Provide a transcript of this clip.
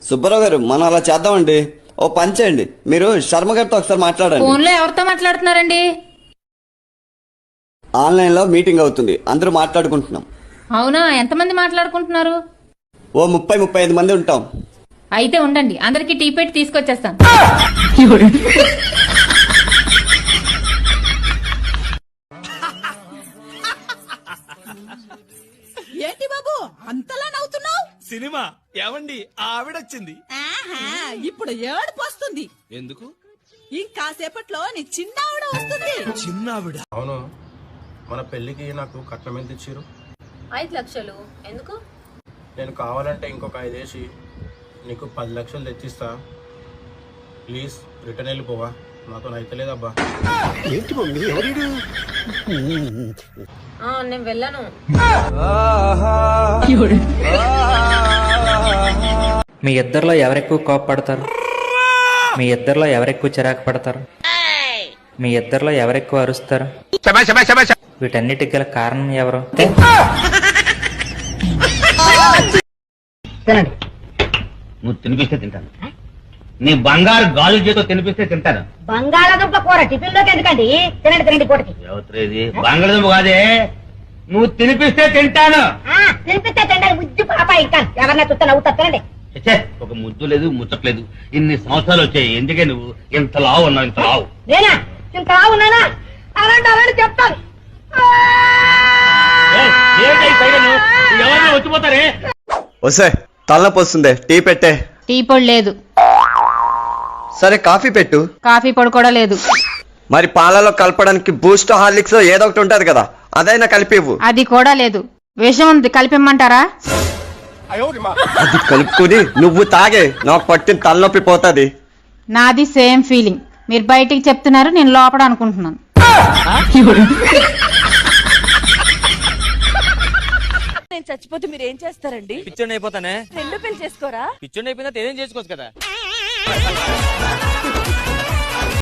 సుబ్బారావు గారు మనం అలా చేద్దామండి. ఓ పని చేయండి, మీరు శర్మ గారితో ఒకసారి మాట్లాడండి. ఫోన్లో ఎవరితో మాట్లాడుతున్నారండి? ఆన్లైన్ లో మీటింగ్ అవుతుంది, అందరూ మాట్లాడుకుంటున్నాం. అవునా, ఎంతమంది మాట్లాడుకుంటున్నారు? ఓ 30-35 మంది ఉంటాం. అయితే ఉండండి, అందరికి టీ పెట్టి తీసుకొచ్చేస్తాను. ఏంటి బాబు అంతలా నవ్వుతున్నావు? సినిమా ఏమండి ఆవిడొచ్చింది. ఇప్పుడు ఏడుపు వస్తుంది. ఎందుకు? ఇంకాసేపట్లో నీ చిన్నావిడ వస్తుంది. చిన్నావిడ? అవును, మన పెళ్లికి నాకు కట్నం ఎంత ఇచ్చారు? 5 లక్షలు. ఎందుకు? నేను కావాలంటే ఇంకొక 5 వేసి నీకు 10 లక్షలు తెచ్చిస్తా. ప్లీజ్ రిటర్న్ వెళ్ళిపోవా, నాతో అయితే లేదబ్బా. నేను వెళ్ళను. మీ ఇద్దరిలో ఎవరెక్కువ కోపపడతారు? మీ ఇద్దరిలో ఎవరెక్కువ చిరాకు పడతారు? మీ ఇద్దరిలో ఎవరెక్కువ అరుస్తారు? వీటన్నిటికి గల కారణం ఎవరు? తినండి. నువ్వు తినిపిస్తే తింటాను. నీ బంగారు గాజు చేతో తినిపిస్తే తింటాను. బంగాళాదుంప కూర టిఫిన్ లోకి ఎందుకండి? తినండి తినండి పూటకి. ఎవరిది బంగాళాదుంప కాదే, నువ్వు తినిపిస్తే తింటాను. తినిపిస్తే తింటాను. ముద్దు పాప ఇంకా ఎవరన్నా చూస్తే నవ్వుతా. తినండి. ఒక ముద్దు లేదు, ముచ్చట్లేదు. ఇన్ని సంవత్సరాలు వచ్చాయి, ఎందుకే నువ్వు ఇంత లావు ఉన్నావు? ఇంత లావు నేనా? ఇంత లావు ఉన్నానా? అలాంటి అలాంటి చెప్తాను. ఎవరైనా వచ్చిపోతారే. వస్తే తలనొప్పి వస్తుంది, టీ పెట్టే. టీ పొడి లేదు. సరే కాఫీ పెట్టు. కాఫీ పొడి కూడా లేదు. మరి పాలలో కలపడానికి బూస్ట్, హార్లిక్స్ ఏదో ఒకటి ఉంటది కదా, అదైనా కలిపివ్వు. అది కూడా లేదు. విషం ఉంది, కలిపిమ్మంటారా? అది కలుపుకుని నువ్వు తాగే, నాకు పట్టిన తలనొప్పి పోతుంది. నాది సేమ్ ఫీలింగ్. మీరు బయటికి చెప్తున్నారు, నేను లోపల అనుకుంటున్నాను. నేను చచ్చిపోతే మీరు ఏం చేస్తారండి? పిచ్చోడి అయిపోతానే. 2 పెళ్లి చేసుకోరా? పిచ్చోడి అయిపోయినా ఏదేం చేసుకోవచ్చు కదా.